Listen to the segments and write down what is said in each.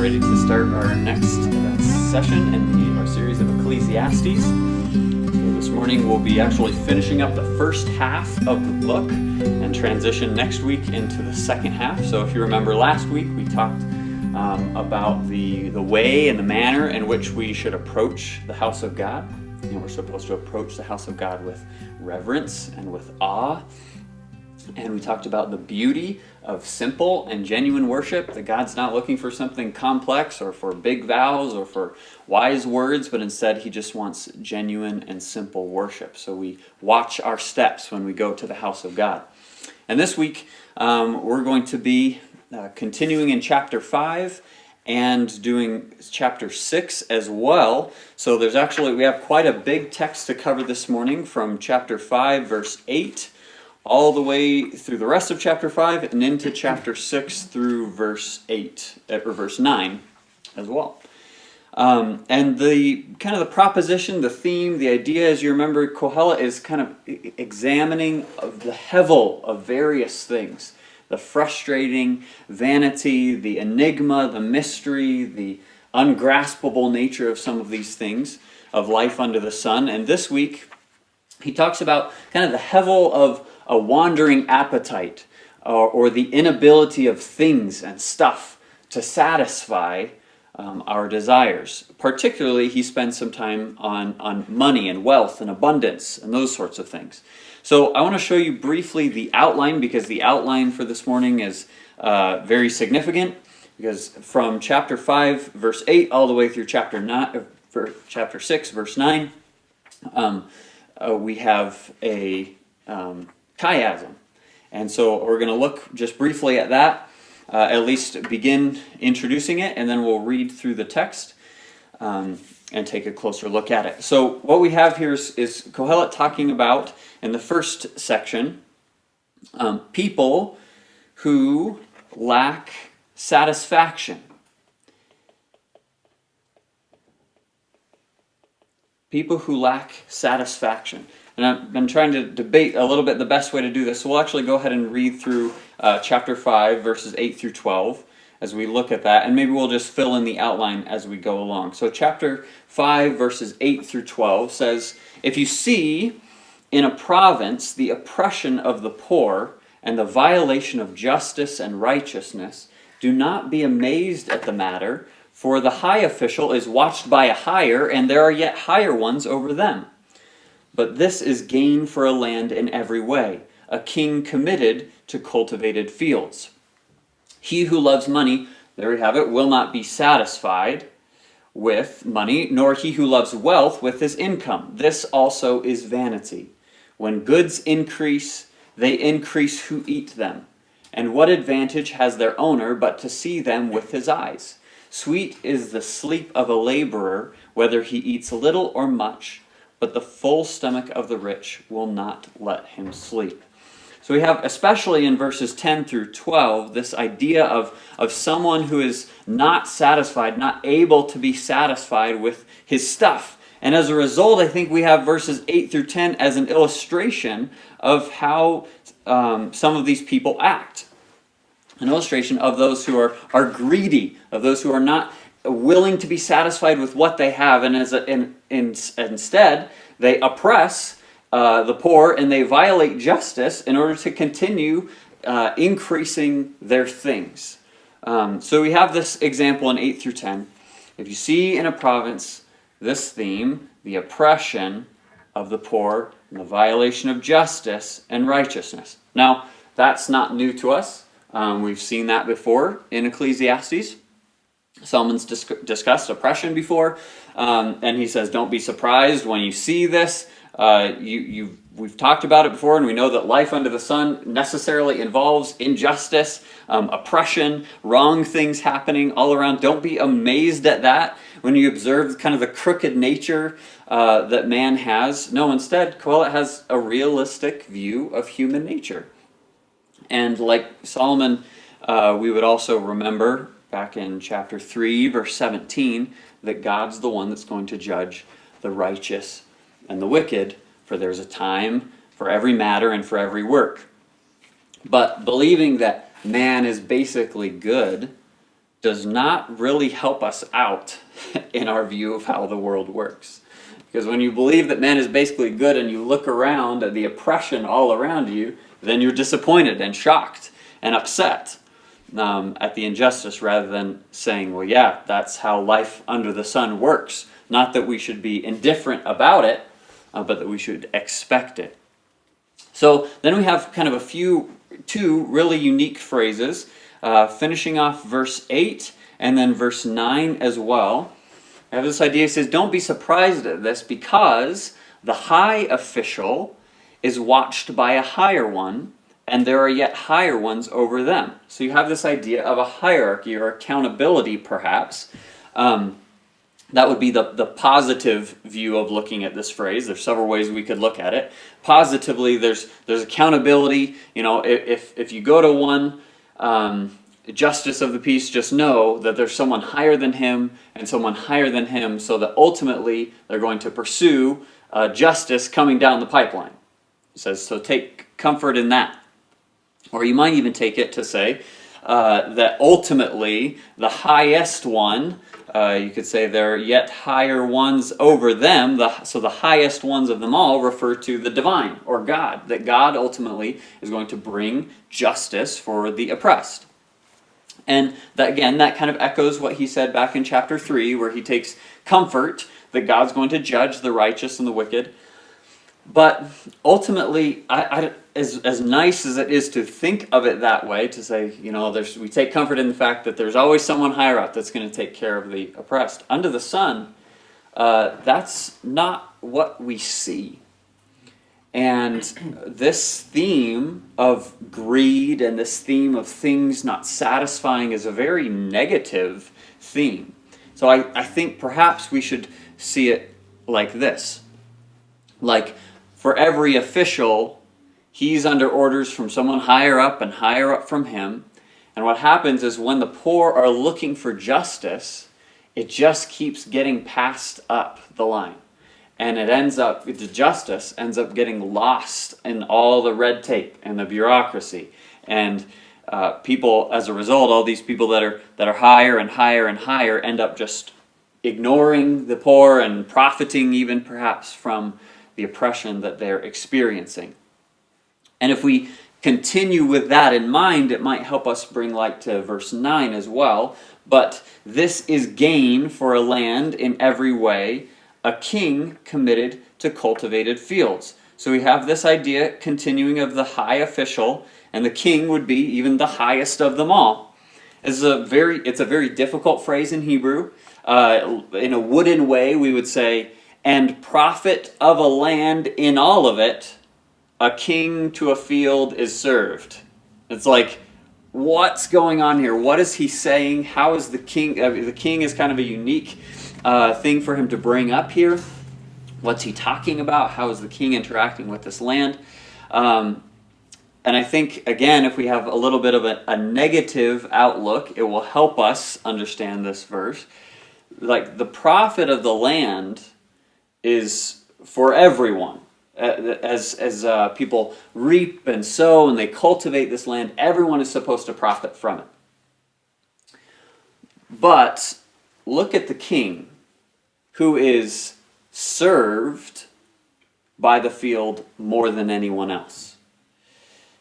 ready to start our next session in our series of Ecclesiastes. So this morning we'll be actually finishing up the first half of the book and transition next week into the second half. So if you remember last week, we talked about the way and the manner in which we should approach the house of God. We're supposed to approach the house of God with reverence and with awe. And we talked about the beauty of simple and genuine worship, that God's not looking for something complex or for big vows or for wise words, but instead he just wants genuine and simple worship. So we watch our steps when we go to the house of God. And this week we're going to be continuing in chapter 5 and doing chapter 6 as well. So we have quite a big text to cover this morning, from chapter 5 verse 8 all the way through the rest of chapter 5 and into chapter 6 through verse 8, or verse 9 as well. And the kind of the proposition, the theme, the idea, as you remember, Kohelet is kind of examining the hevel of various things. The frustrating vanity, the enigma, the mystery, the ungraspable nature of some of these things of life under the sun. And this week, he talks about kind of the hevel of a wandering appetite, or the inability of things and stuff to satisfy our desires. Particularly, he spends some time on money and wealth and abundance and those sorts of things. So I want to show you briefly the outline, because the outline for this morning is very significant, because from chapter 5 verse 8 all the way through chapter 6 verse 9 we have a chiasm. And so we're going to look just briefly at that, at least begin introducing it, and then we'll read through the text and take a closer look at it. So what we have here is Kohelet talking about, in the first section, people who lack satisfaction. People who lack satisfaction. And I've been trying to debate a little bit the best way to do this. So we'll actually go ahead and read through chapter 5, verses 8 through 12, as we look at that. And maybe we'll just fill in the outline as we go along. So chapter 5, verses 8 through 12 says, "If you see in a province the oppression of the poor and the violation of justice and righteousness, do not be amazed at the matter, for the high official is watched by a higher, and there are yet higher ones over them. But this is gain for a land in every way, a king committed to cultivated fields. He who loves money," there we have it, "will not be satisfied with money, nor he who loves wealth with his income. This also is vanity. When goods increase, they increase who eat them. And what advantage has their owner but to see them with his eyes? Sweet is the sleep of a laborer, whether he eats little or much, but the full stomach of the rich will not let him sleep." So we have, especially in verses 10 through 12, this idea of someone who is not satisfied, not able to be satisfied with his stuff. And as a result, I think we have verses 8 through 10 as an illustration of how some of these people act. An illustration of those who are greedy, of those who are not willing to be satisfied with what they have, and instead they oppress the poor and they violate justice in order to continue increasing their things. So we have this example in 8 through 10. If you see in a province this theme, the oppression of the poor and the violation of justice and righteousness. Now, that's not new to us. We've seen that before in Ecclesiastes. Solomon's discussed oppression before, and he says, don't be surprised when you see this. We've talked about it before, and we know that life under the sun necessarily involves injustice, oppression, wrong things happening all around. Don't be amazed at that when you observe kind of the crooked nature that man has. No, instead, Kohelet has a realistic view of human nature. And like Solomon, we would also remember back in chapter 3, verse 17, that God's the one that's going to judge the righteous and the wicked, for there's a time for every matter and for every work. But believing that man is basically good does not really help us out in our view of how the world works. Because when you believe that man is basically good and you look around at the oppression all around you, then you're disappointed and shocked and upset at the injustice, rather than saying, well, yeah, that's how life under the sun works. Not that we should be indifferent about it, but that we should expect it. So then we have kind of two really unique phrases, finishing off verse 8 and then verse 9 as well. I have this idea. It says, don't be surprised at this, because the high official is watched by a higher one, and there are yet higher ones over them. So you have this idea of a hierarchy or accountability, perhaps. That would be the positive view of looking at this phrase. There's several ways we could look at it. Positively, there's accountability. You know, if you go to one justice of the peace, just know that there's someone higher than him and someone higher than him, so that ultimately they're going to pursue justice coming down the pipeline. It says, so take comfort in that. Or you might even take it to say that ultimately the highest one, you could say there are yet higher ones over them, so the highest ones of them all refer to the divine, or God, that God ultimately is going to bring justice for the oppressed. And that, again, that kind of echoes what he said back in chapter 3, where he takes comfort that God's going to judge the righteous and the wicked. But ultimately, as nice as it is to think of it that way, to say, you know, we take comfort in the fact that there's always someone higher up that's going to take care of the oppressed. Under the sun, that's not what we see. And this theme of greed and this theme of things not satisfying is a very negative theme. So I think perhaps we should see it like this. Like, for every official, he's under orders from someone higher up and higher up from him. And what happens is when the poor are looking for justice, it just keeps getting passed up the line. And the justice ends up getting lost in all the red tape and the bureaucracy. And people, as a result, all these people that are higher and higher and higher end up just ignoring the poor and profiting even perhaps from the oppression that they're experiencing. And if we continue with that in mind, it might help us bring light to verse 9 as well. But this is gain for a land in every way, a king committed to cultivated fields. So we have this idea continuing of the high official, and the king would be even the highest of them all. It's a very difficult phrase in Hebrew. In a wooden way, we would say, and profit of a land in all of it, a king to a field is served. It's like, what's going on here? What is he saying? How is the king? The king is kind of a unique thing for him to bring up here. What's he talking about? How is the king interacting with this land? And I think, again, if we have a little bit of a negative outlook, it will help us understand this verse. Like, the profit of the land is for everyone. As people reap and sow and they cultivate this land, everyone is supposed to profit from it. But look at the king, who is served by the field more than anyone else.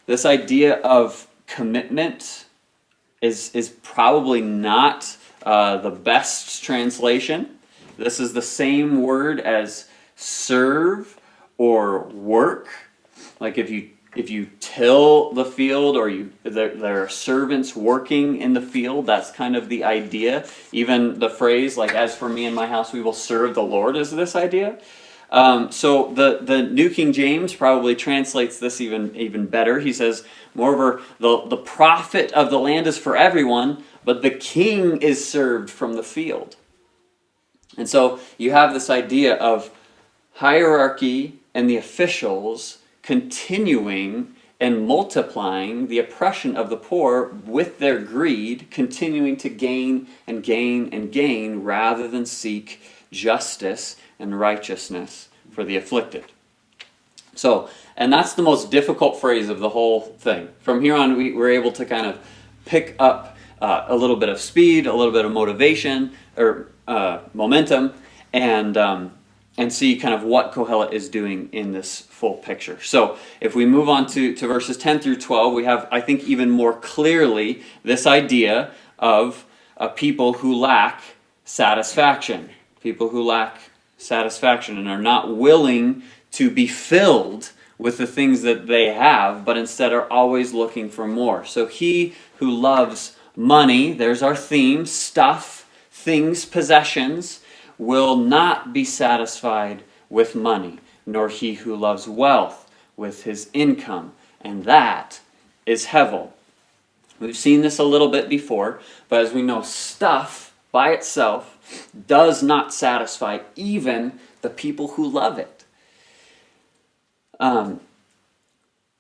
This idea of commitment is probably not the best translation. This is the same word as serve or work. Like if you till the field, or there are servants working in the field, that's kind of the idea. Even the phrase, like, as for me and my house, we will serve the Lord, is this idea. So the New King James probably translates this even better. He says, moreover, the profit of the land is for everyone, but the king is served from the field. And so you have this idea of hierarchy and the officials continuing and multiplying the oppression of the poor with their greed, continuing to gain and gain and gain rather than seek justice and righteousness for the afflicted. So, and that's the most difficult phrase of the whole thing. From here on, we're able to kind of pick up a little bit of speed, a little bit of motivation or momentum, and see kind of what Kohelet is doing in this full picture. So if we move on to verses 10 through 12, we have, I think, even more clearly this idea of people who lack satisfaction. People who lack satisfaction and are not willing to be filled with the things that they have, but instead are always looking for more. So he who loves money, there's our theme, stuff, things, possessions, will not be satisfied with money, nor he who loves wealth with his income, and that is Hevel. We've seen this a little bit before, but as we know, stuff by itself does not satisfy even the people who love it.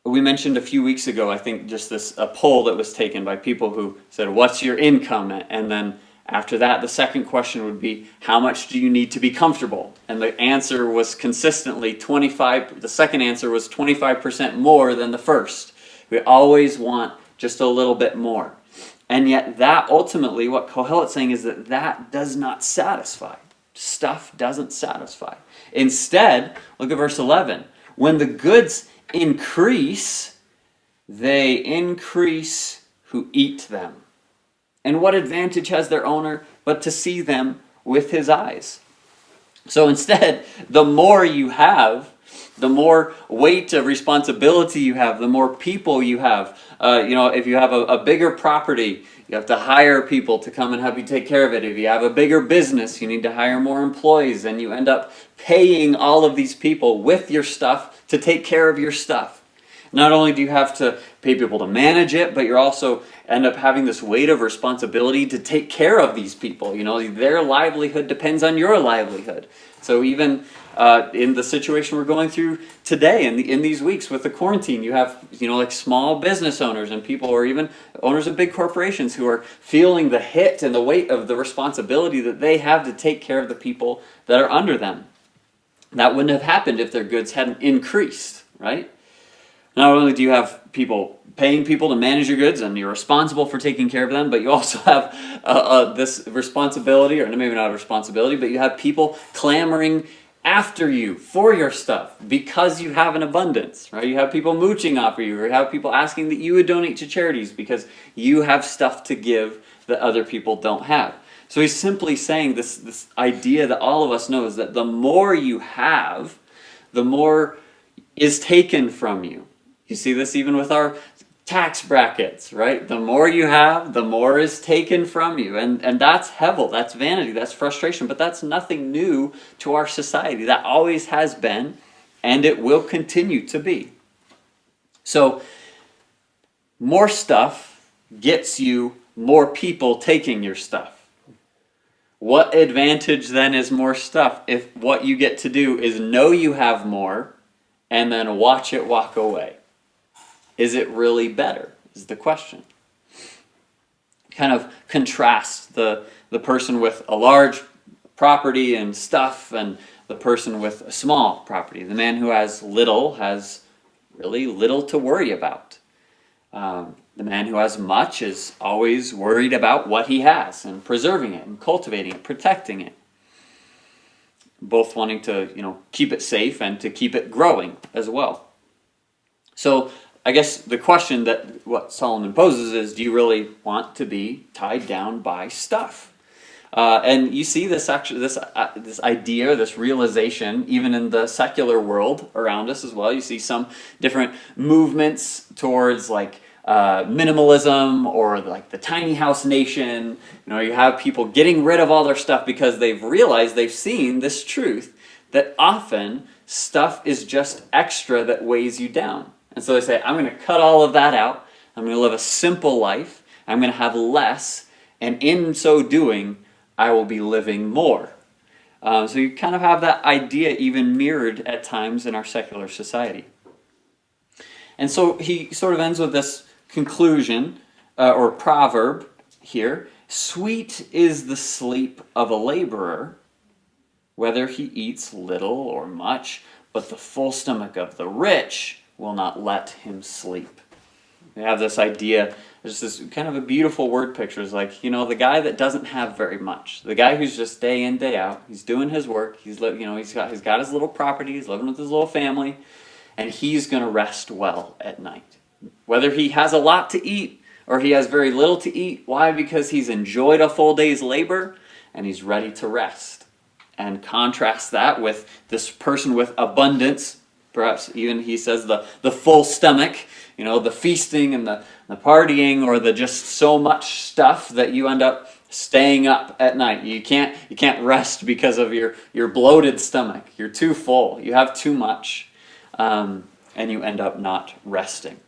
We mentioned a few weeks ago, I think, just a poll that was taken by people who said, "What's your income?" And then after that, the second question would be, "How much do you need to be comfortable?" And the answer was consistently 25. The second answer was 25% more than the first. We always want just a little bit more. And yet that ultimately, what Kohelet's saying is that does not satisfy. Stuff doesn't satisfy. Instead, look at verse 11. When the goods increase, they increase who eat them. And what advantage has their owner but to see them with his eyes? So instead, the more you have, the more weight of responsibility you have, the more people you have. If you have a bigger property, you have to hire people to come and help you take care of it. If you have a bigger business, you need to hire more employees, and you end up paying all of these people with your stuff to take care of your stuff. Not only do you have to pay people to manage it, but you also end up having this weight of responsibility to take care of these people. Their livelihood depends on your livelihood. So even in the situation we're going through today, in these weeks with the quarantine, you have like small business owners and people, or even owners of big corporations, who are feeling the hit and the weight of the responsibility that they have to take care of the people that are under them. That wouldn't have happened if their goods hadn't increased, right? Not only do you have people paying people to manage your goods, and you're responsible for taking care of them, but you also have this responsibility, or maybe not a responsibility, but you have people clamoring after you for your stuff because you have an abundance, right? You have people mooching off of you, or you have people asking that you would donate to charities because you have stuff to give that other people don't have. So he's simply saying this idea that all of us know is that the more you have, the more is taken from you. You see this even with our tax brackets, right? The more you have, the more is taken from you. And that's Hevel, that's vanity, that's frustration, but that's nothing new to our society. That always has been, and it will continue to be. So, more stuff gets you more people taking your stuff. What advantage then is more stuff if what you get to do is know you have more and then watch it walk away? Is it really better, is the question. Kind of contrast the person with a large property and stuff and the person with a small property. The man who has little has really little to worry about. The man who has much is always worried about what he has and preserving it and cultivating it, protecting it. Both wanting to, keep it safe and to keep it growing as well. So I guess the question that what Solomon poses is, do you really want to be tied down by stuff? And you see this idea, this realization, even in the secular world around us as well. You see some different movements towards minimalism, or like the tiny house nation. You have people getting rid of all their stuff because they've realized, they've seen this truth that often stuff is just extra that weighs you down. And so they say, I'm going to cut all of that out. I'm going to live a simple life. I'm going to have less. And in so doing, I will be living more. So you kind of have that idea even mirrored at times in our secular society. And so he sort of ends with this conclusion, or proverb here. Sweet is the sleep of a laborer, whether he eats little or much, but the full stomach of the rich will not let him sleep. We have this idea there's this kind of a beautiful word picture. It's like, the guy that doesn't have very much, the guy who's just day in, day out, he's doing his work, he's got his little property, he's living with his little family, and he's going to rest well at night. Whether he has a lot to eat or he has very little to eat, why? Because he's enjoyed a full day's labor and he's ready to rest. And contrast that with this person with abundance, perhaps even he says the full stomach, the feasting and the partying, or the just so much stuff that you end up staying up at night. You can't rest because of your bloated stomach. You're too full. You have too much, and you end up not resting.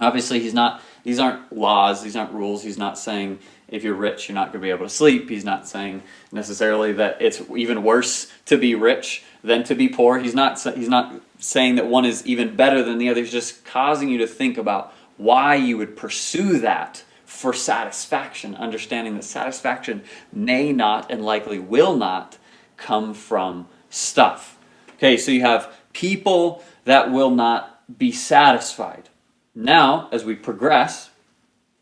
Obviously, these aren't laws, these aren't rules. He's not saying if you're rich, you're not going to be able to sleep. He's not saying necessarily that it's even worse to be rich than to be poor. He's not saying that one is even better than the other. He's just causing you to think about why you would pursue that for satisfaction, understanding that satisfaction may not and likely will not come from stuff. Okay, so you have people that will not be satisfied. Now, as we progress,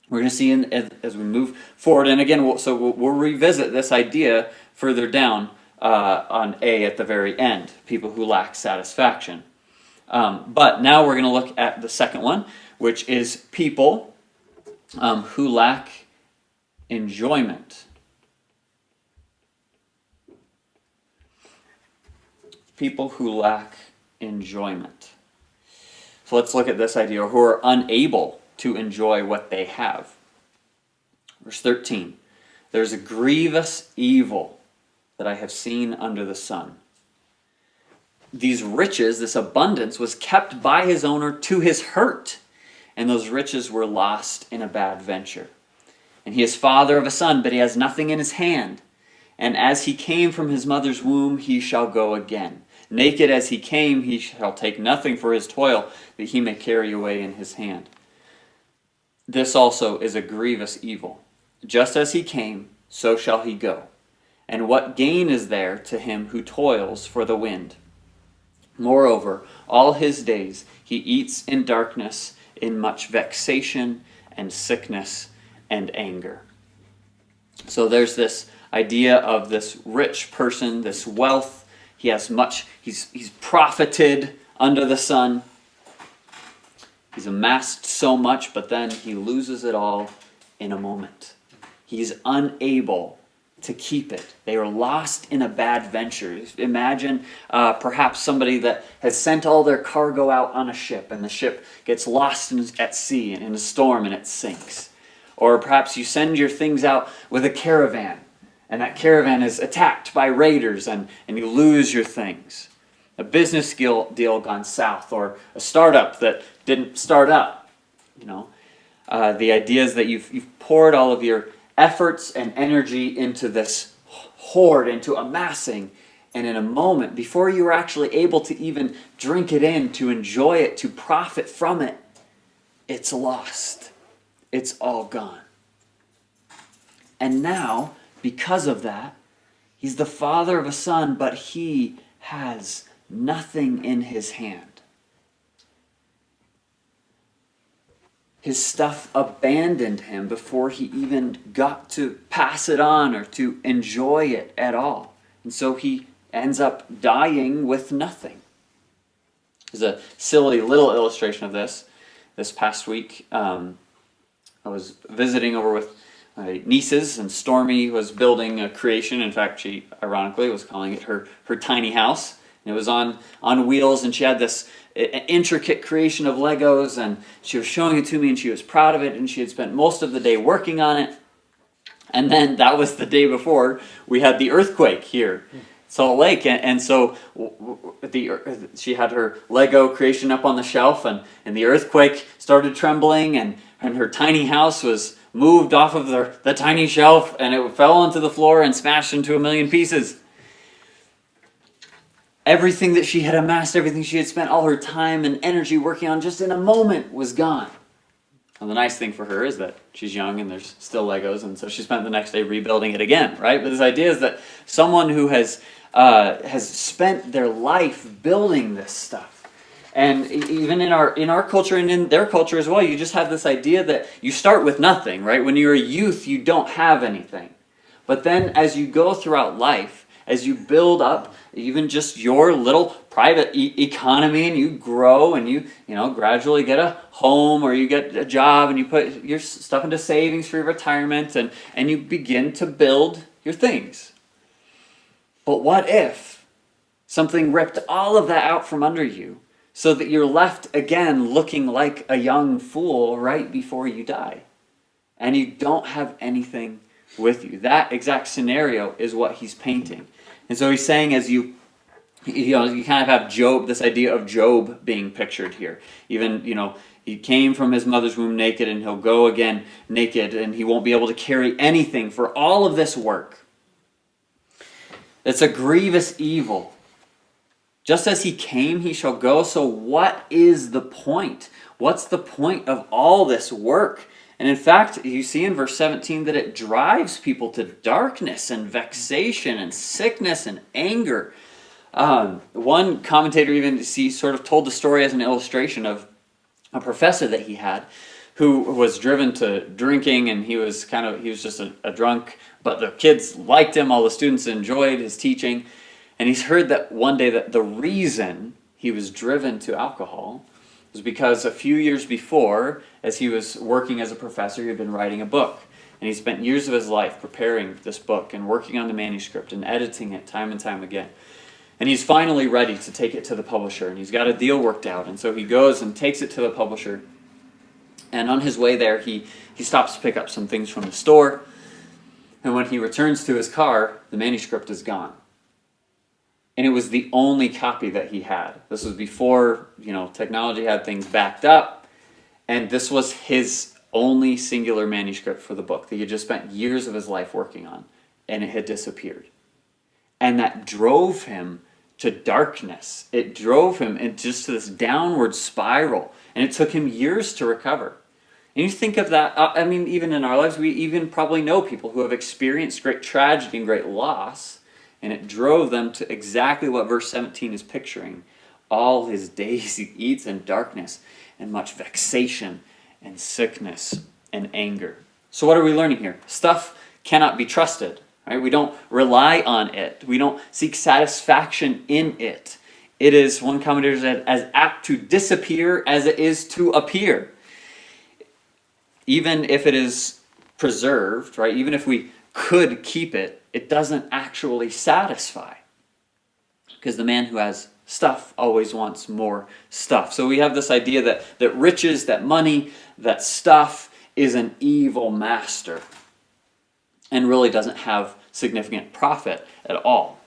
we're going to see as we move forward, and again, we'll revisit this idea further down on A at the very end, people who lack satisfaction. But now we're going to look at the second one, which is people who lack enjoyment. People who lack enjoyment. So let's look at this idea, who are unable to enjoy what they have. Verse 13, there's a grievous evil that I have seen under the sun. These riches, this abundance, was kept by his owner to his hurt, and those riches were lost in a bad venture. And he is father of a son, but he has nothing in his hand. And as he came from his mother's womb, he shall go again. Naked as he came, he shall take nothing for his toil, that he may carry away in his hand. This also is a grievous evil. Just as he came, so shall he go. And what gain is there to him who toils for the wind? Moreover, all his days he eats in darkness, in much vexation and sickness and anger. So there's this idea of this rich person, this wealth. He has much, he's profited under the sun. He's amassed so much, but then he loses it all in a moment. He's unable to keep it. They are lost in a bad venture. Imagine perhaps somebody that has sent all their cargo out on a ship, and the ship gets lost at sea in a storm and it sinks. Or perhaps you send your things out with a caravan, and that caravan is attacked by raiders, and you lose your things. A business deal gone south, or a startup that didn't start up. The idea is that you've poured all of your efforts and energy into this hoard, into amassing, and in a moment, before you were actually able to even drink it in, to enjoy it, to profit from it, it's lost. It's all gone. And now, because of that, he's the father of a son, but he has nothing in his hand. His stuff abandoned him before he even got to pass it on or to enjoy it at all. And so he ends up dying with nothing. There's a silly little illustration of this. This past week, I was visiting over with my nieces, and Stormy was building a creation. In fact, she ironically was calling it her tiny house. And it was on wheels, and she had this intricate creation of Legos, and she was showing it to me, and she was proud of it, and she had spent most of the day working on it. And then that was the day before we had the earthquake here in Salt Lake, and so she had her Lego creation up on the shelf, and the earthquake started trembling, and her tiny house was moved off of the tiny shelf, and it fell onto the floor and smashed into a million pieces. Everything that she had amassed, everything she had spent all her time and energy working on, just in a moment was gone. And the nice thing for her is that she's young and there's still Legos, and so she spent the next day rebuilding it again, right? But this idea is that someone who has spent their life building this stuff, And even in our culture and in their culture as well, you just have this idea that you start with nothing, right? When you're a youth, you don't have anything. But then as you go throughout life, as you build up even just your little private economy, and you grow, and you gradually get a home, or you get a job, and you put your stuff into savings for your retirement, and you begin to build your things. But what if something ripped all of that out from under you, so that you're left again looking like a young fool right before you die, and you don't have anything with you? That exact scenario is what he's painting. And so he's saying, as you kind of have Job, this idea of Job being pictured here. Even, he came from his mother's womb naked, and he'll go again naked, and he won't be able to carry anything for all of this work. It's a grievous evil. Just as he came, he shall go. So what is the point? What's the point of all this work? And in fact, you see in verse 17 that it drives people to darkness and vexation and sickness and anger. One commentator even sort of told the story as an illustration of a professor that he had who was driven to drinking, and he was just a drunk, but the kids liked him, all the students enjoyed his teaching. And he's heard that one day that the reason he was driven to alcohol was because a few years before, as he was working as a professor, he had been writing a book. And he spent years of his life preparing this book and working on the manuscript and editing it time and time again. And he's finally ready to take it to the publisher, and he's got a deal worked out. And so he goes and takes it to the publisher. And on his way there, he stops to pick up some things from the store. And when he returns to his car, the manuscript is gone. And it was the only copy that he had. This was before, technology had things backed up. And this was his only singular manuscript for the book that he had just spent years of his life working on. And it had disappeared. And that drove him to darkness. It drove him into just this downward spiral. And it took him years to recover. And you think of that, even in our lives, we even probably know people who have experienced great tragedy and great loss. And it drove them to exactly what verse 17 is picturing. All his days he eats in darkness, and much vexation and sickness and anger. So what are we learning here? Stuff cannot be trusted. Right? We don't rely on it. We don't seek satisfaction in it. It is, one commentator said, as apt to disappear as it is to appear. Even if it is preserved, right? Even if we could keep it, it doesn't actually satisfy. Because the man who has stuff always wants more stuff. So we have this idea that riches, that money, that stuff is an evil master and really doesn't have significant profit at all.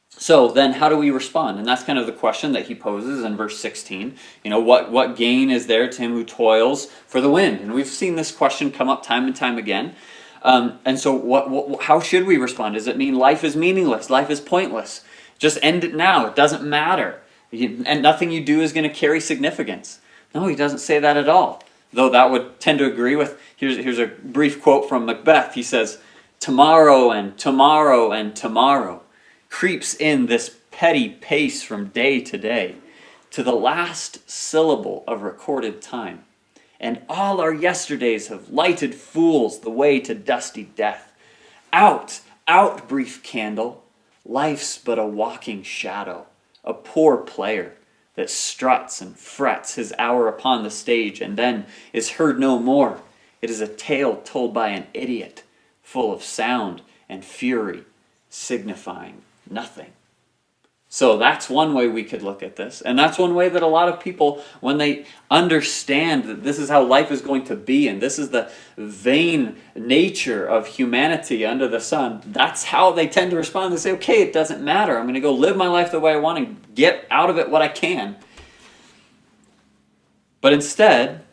So then how do we respond? And that's kind of the question that he poses in verse 16. What gain is there to him who toils for the wind? And we've seen this question come up time and time again. And so how should we respond? Does it mean life is meaningless? Life is pointless? Just end it now. It doesn't matter. And nothing you do is going to carry significance. No, he doesn't say that at all. Though that would tend to agree with, here's a brief quote from Macbeth. He says, tomorrow and tomorrow and tomorrow creeps in this petty pace from day to day, to the last syllable of recorded time. And all our yesterdays have lighted fools the way to dusty death. Out, out, brief candle, life's but a walking shadow, a poor player that struts and frets his hour upon the stage and then is heard no more. It is a tale told by an idiot, full of sound and fury, signifying nothing. So that's one way we could look at this. And that's one way that a lot of people, when they understand that this is how life is going to be, and this is the vain nature of humanity under the sun, that's how they tend to respond. They say, okay, it doesn't matter. I'm going to go live my life the way I want and get out of it what I can. But instead,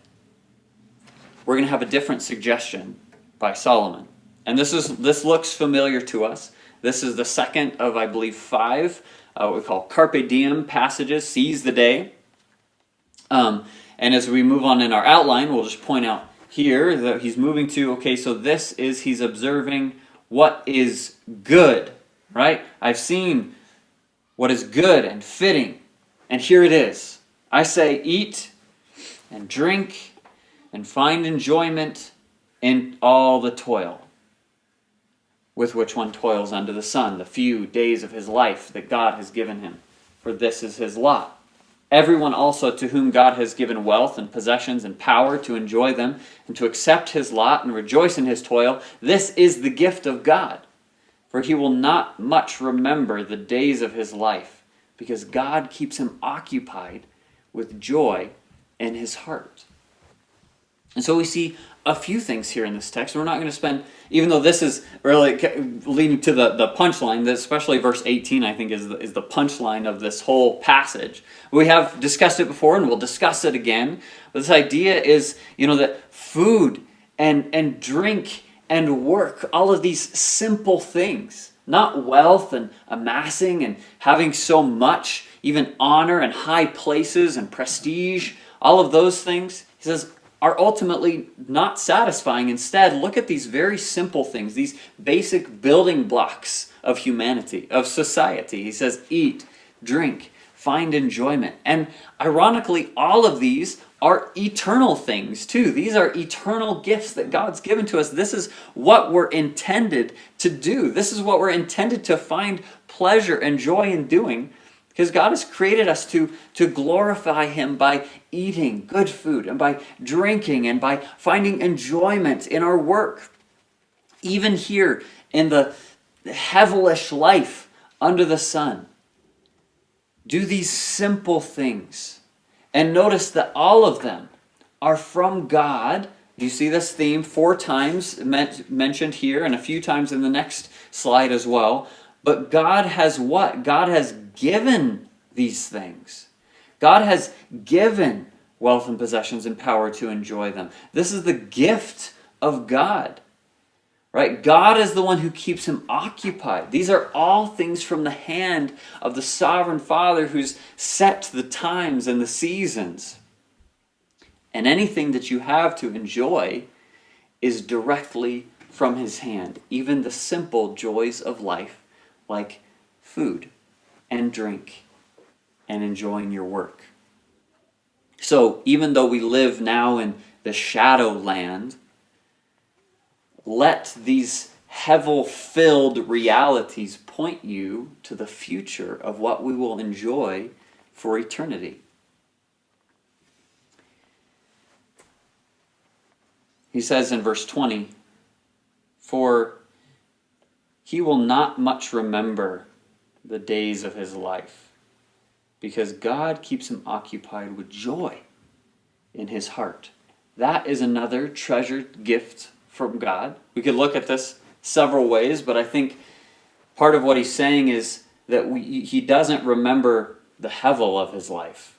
we're going to have a different suggestion by Solomon. And this looks familiar to us. This is the second of, I believe, 5 what we call carpe diem passages, seize the day. And as we move on in our outline, we'll just point out here that he's moving to, okay, so he's observing what is good, right? I've seen what is good and fitting And here it is. I say, eat and drink and find enjoyment in all the toil with which one toils under the sun, the few days of his life that God has given him. For this is his lot. Everyone also to whom God has given wealth and possessions and power to enjoy them and to accept his lot and rejoice in his toil, this is the gift of God. For he will not much remember the days of his life, because God keeps him occupied with joy in his heart. And so we see a few things here in this text. We're not going to spend, even though this is really leading to the punchline, especially verse 18, I think, is the punchline of this whole passage. We have discussed it before, and we'll discuss it again. But this idea is, that food and drink and work, all of these simple things, not wealth and amassing and having so much, even honor and high places and prestige, all of those things, he says, are ultimately not satisfying. Instead, look at these very simple things, these basic building blocks of humanity, of society. He says, eat, drink, find enjoyment. And ironically, all of these are eternal things too. These are eternal gifts that God's given to us. This is what we're intended to do. This is what we're intended to find pleasure and joy in doing. Because God has created us to glorify him by eating good food and by drinking and by finding enjoyment in our work. Even here in the heavilish life under the sun. Do these simple things. And notice that all of them are from God. You see this theme 4 times mentioned here and a few times in the next slide as well. But God has what? God has given these things. God has given wealth and possessions and power to enjoy them. This is the gift of God. Right? God is the one who keeps him occupied. These are all things from the hand of the sovereign Father who's set the times and the seasons. And anything that you have to enjoy is directly from his hand. Even the simple joys of life, like food and drink and enjoying your work. So even though we live now in the shadow land, let these hevel-filled realities point you to the future of what we will enjoy for eternity. He says in verse 20, for he will not much remember the days of his life, because God keeps him occupied with joy in his heart. That is another treasured gift from God. We could look at this several ways, but I think part of what he's saying is that he doesn't remember the hevel of his life,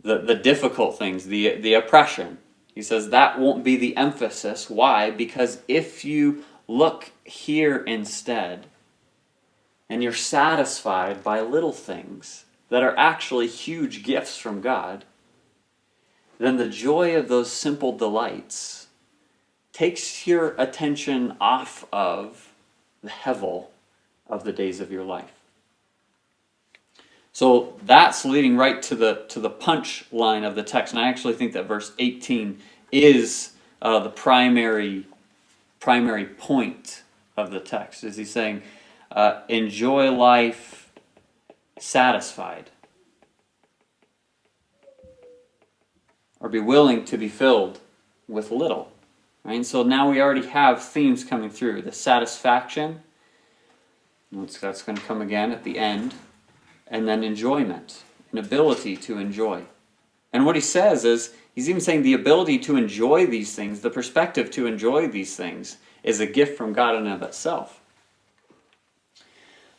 the difficult things, the oppression. He says that won't be the emphasis. Why? Because if you look here instead, and you're satisfied by little things that are actually huge gifts from God, then the joy of those simple delights takes your attention off of the hevel of the days of your life. So that's leading right to the punch line of the text. And I actually think that verse 18 is the primary point of the text. Is he saying, enjoy life satisfied, or be willing to be filled with little. Right? And so now we already have themes coming through. The satisfaction, that's going to come again at the end, and then enjoyment, an ability to enjoy. And what he says is, he's even saying the ability to enjoy these things, the perspective to enjoy these things, is a gift from God in and of itself.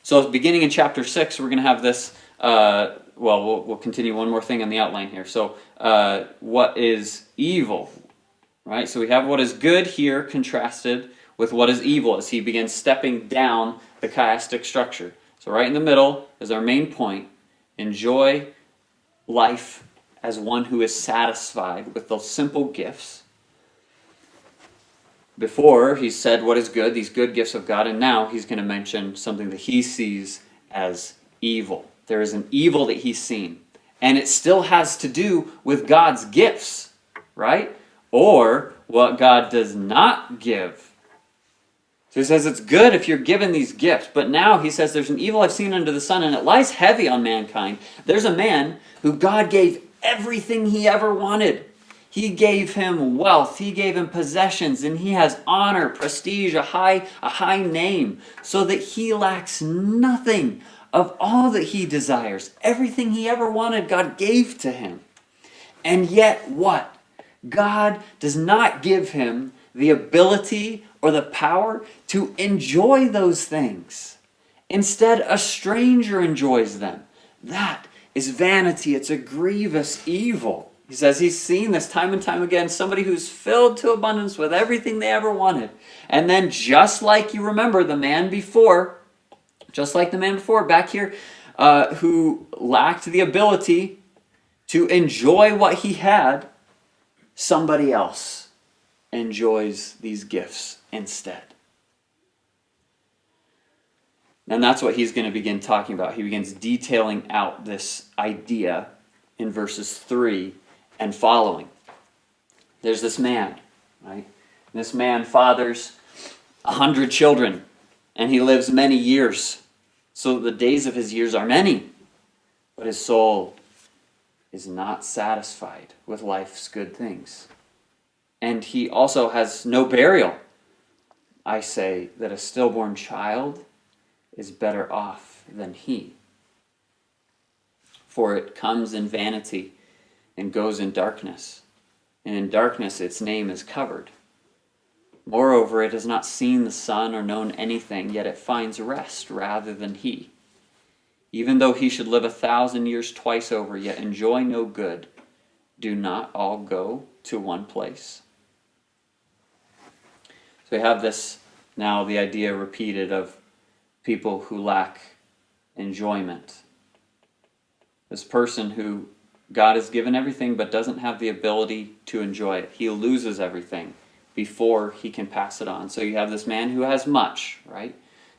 So beginning in chapter 6, we're going to have this, we'll continue one more thing on the outline here. So what is evil? Right? So we have what is good here contrasted with what is evil as he begins stepping down the chiastic structure. So right in the middle is our main point. Enjoy life as one who is satisfied with those simple gifts. Before, he said what is good, these good gifts of God, and now he's going to mention something that he sees as evil. there is an evil that he's seen. And it still has to do with God's gifts, right? Or what God does not give. So he says it's good if you're given these gifts, but now he says there's an evil I've seen under the sun, and it lies heavy on mankind. There's a man who God gave everything he ever wanted. He gave him wealth, he gave him possessions, and he has honor, prestige, a high name, so that he lacks nothing of all that he desires. Everything he ever wanted, God gave to him. And yet what? God does not give him the ability or the power to enjoy those things. Instead, a stranger enjoys them. That is vanity. It's a grievous evil. He says he's seen this time and time again. Somebody who's filled to abundance with everything they ever wanted. And then just like you remember the man before, back here, who lacked the ability to enjoy what he had, somebody else enjoys these gifts instead. And that's what he's going to begin talking about. He begins detailing out this idea in verses 3 and following. There's this man, right? This man fathers 100 children, and he lives many years, so that the days of his years are many. But his soul is not satisfied with life's good things. And he also has no burial. I say that a stillborn child is better off than he. For it comes in vanity and goes in darkness. And in darkness its name is covered. Moreover, it has not seen the sun or known anything, yet it finds rest rather than he. Even though he should live 1,000 years twice over, yet enjoy no good, do not all go to one place? So we have this now, the idea repeated of people who lack enjoyment. This person who God has given everything but doesn't have the ability to enjoy it. He loses everything before he can pass it on. So you have this man who has much, right?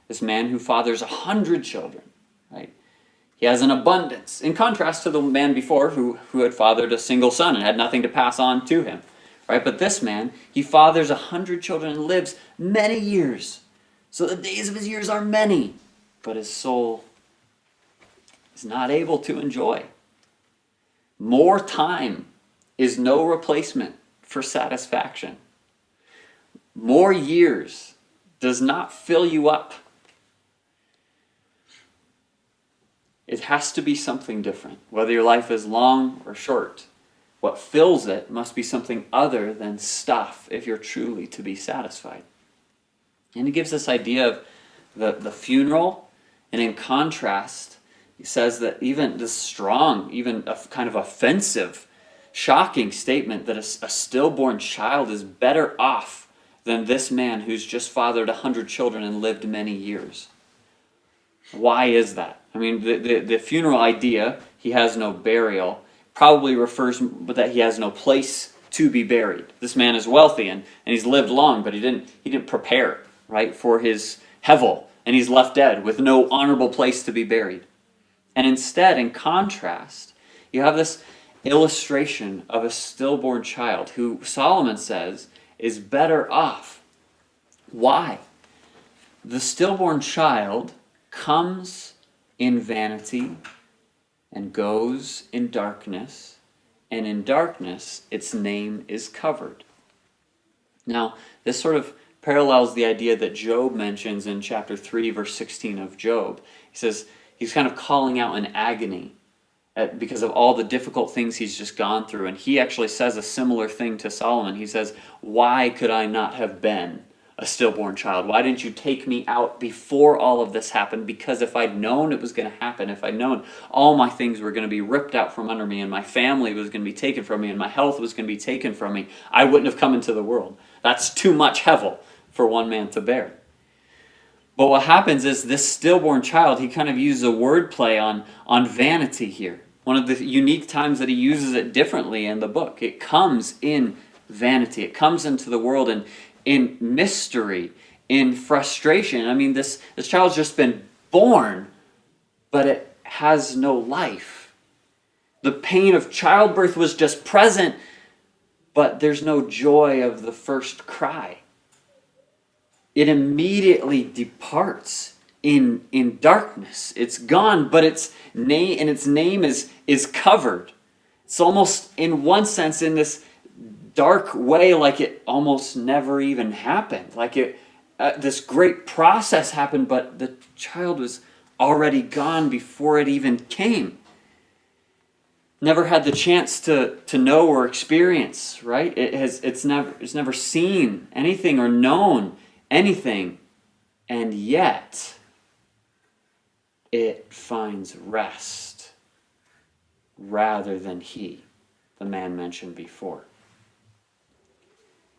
This man who fathers 100 children, right? He has an abundance. In contrast to the man before who had fathered a single son and had nothing to pass on to him, right? But this man, he fathers 100 children and lives many years. So the days of his years are many, but his soul is not able to enjoy. More time is no replacement for satisfaction. More years does not fill you up. It has to be something different, whether your life is long or short. What fills it must be something other than stuff if you're truly to be satisfied. And he gives this idea of the funeral, and in contrast, he says that even this strong, even a kind of offensive, shocking statement that a stillborn child is better off than this man who's just fathered 100 children and lived many years. Why is that? I mean, the funeral idea, he has no burial, probably refers that he has no place to be buried. This man is wealthy and he's lived long, but he didn't prepare, right, for his hevel, and he's left dead with no honorable place to be buried. And instead, in contrast, you have this illustration of a stillborn child who Solomon says is better off. Why? The stillborn child comes in vanity and goes in darkness, and in darkness its name is covered. Now, this sort of parallels the idea that Job mentions in chapter 3, verse 16 of Job. He says he's kind of calling out in agony because of all the difficult things he's just gone through. And he actually says a similar thing to Solomon. He says, "Why could I not have been a stillborn child? Why didn't you take me out before all of this happened? Because if I'd known it was going to happen, if I'd known all my things were going to be ripped out from under me, and my family was going to be taken from me, and my health was going to be taken from me, I wouldn't have come into the world." That's too much hevel for one man to bear. But what happens is this stillborn child, he kind of uses a wordplay on vanity here. One of the unique times that he uses it differently in the book. It comes in vanity. It comes into the world in mystery, in frustration. I mean, this child's just been born, but it has no life. The pain of childbirth was just present, but there's no joy of the first cry. It immediately departs in darkness. It's gone, but its name is covered. It's almost, in one sense, in this dark way, like it almost never even happened. Like this great process happened, but the child was already gone before it even came. Never had the chance to know or experience, right? It's never seen anything or known anything, and yet it finds rest rather than the man mentioned before.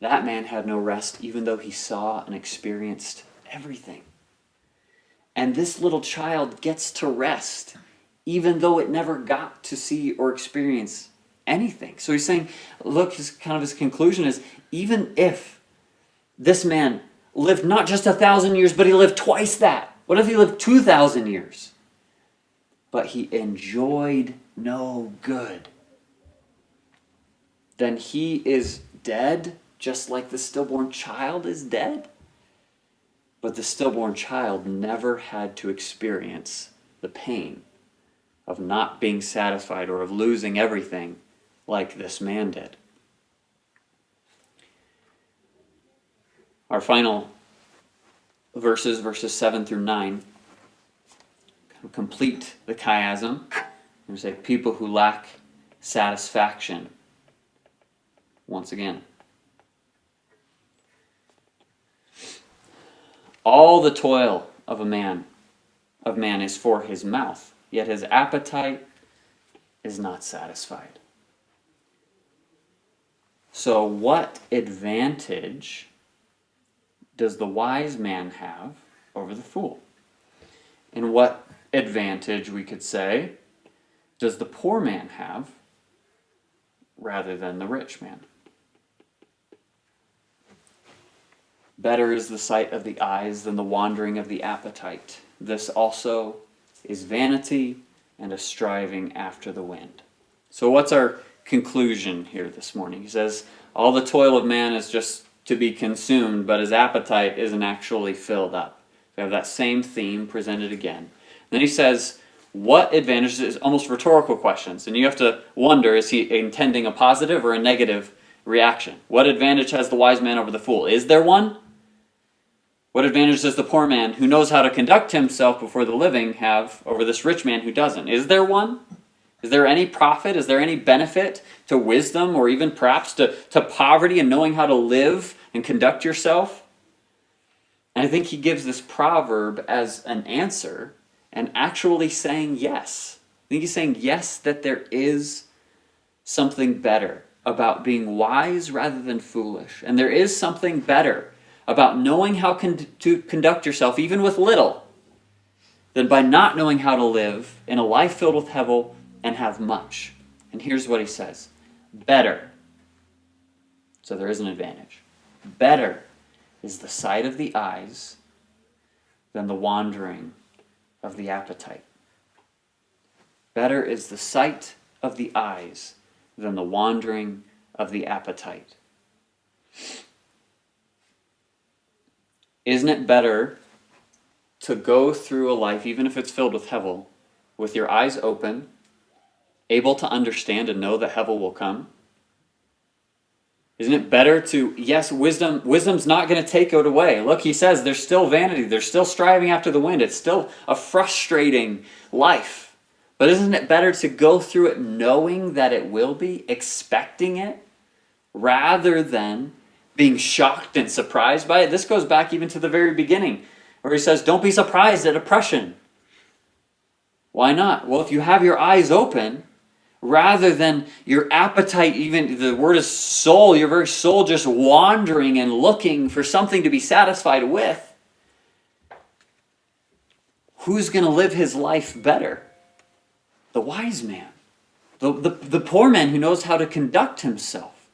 That man had no rest even though he saw and experienced everything. And this little child gets to rest even though it never got to see or experience anything. So he's saying, look, his conclusion is, even if this man lived not just 1,000 years, but he lived twice that. What if he lived 2,000 years? But he enjoyed no good. Then he is dead, just like the stillborn child is dead. But the stillborn child never had to experience the pain of not being satisfied or of losing everything like this man did. Our final verses 7 through 9, complete the chiasm. We say people who lack satisfaction. Once again, all the toil of man is for his mouth, yet his appetite is not satisfied. So what advantage does the wise man have over the fool? And what advantage, we could say, does the poor man have rather than the rich man? Better is the sight of the eyes than the wandering of the appetite. This also is vanity and a striving after the wind. So what's our conclusion here this morning? He says, all the toil of man is just to be consumed, but his appetite isn't actually filled up. We have that same theme presented again. Then he says, what advantage, is almost rhetorical questions, and you have to wonder, is he intending a positive or a negative reaction? What advantage has the wise man over the fool? Is there one? What advantage does the poor man who knows how to conduct himself before the living have over this rich man who doesn't? Is there one? Is there any profit? Is there any benefit to wisdom, or even perhaps to poverty and knowing how to live and conduct yourself? And I think he gives this proverb as an answer and actually saying yes. I think he's saying yes, that there is something better about being wise rather than foolish. And there is something better about knowing how to conduct yourself, even with little, than by not knowing how to live in a life filled with hevel and have much. And here's what he says. Better. So there is an advantage. Better is the sight of the eyes than the wandering of the appetite. Better is the sight of the eyes than the wandering of the appetite. Isn't it better to go through a life, even if it's filled with hevel, with your eyes open, able to understand and know that hevel will come? Isn't it better to, yes, wisdom's not going to take it away. Look, he says there's still vanity. There's still striving after the wind. It's still a frustrating life. But isn't it better to go through it knowing that it will be, expecting it, rather than being shocked and surprised by it? This goes back even to the very beginning, where he says, don't be surprised at oppression. Why not? Well, if you have your eyes open, rather than your appetite, even the word is soul, your very soul just wandering and looking for something to be satisfied with, who's going to live his life better? The wise man. The poor man who knows how to conduct himself.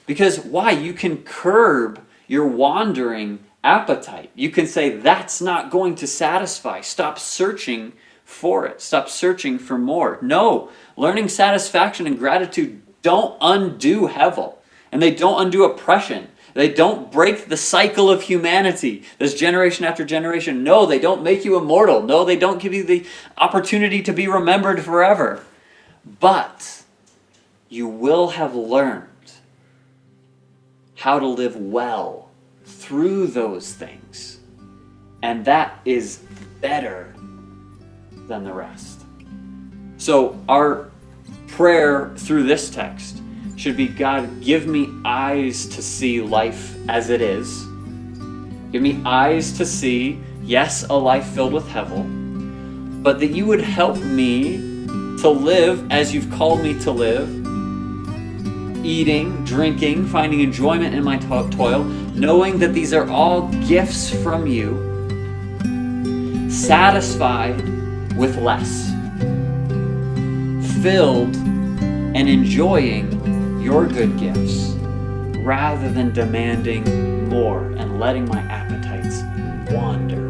Because why? You can curb your wandering appetite. You can say, that's not going to satisfy. Stop searching for it. Stop searching for more. No, learning satisfaction and gratitude don't undo hevel, and they don't undo oppression. They don't break the cycle of humanity, this generation after generation. No, they don't make you immortal. No, they don't give you the opportunity to be remembered forever. But you will have learned how to live well through those things. And that is better than the rest. So our prayer through this text should be, God, give me eyes to see life as it is. Give me eyes to see, yes, a life filled with hevel, but that you would help me to live as you've called me to live, eating, drinking, finding enjoyment in my toil, knowing that these are all gifts from you, satisfied with less, filled and enjoying your good gifts, rather than demanding more and letting my appetites wander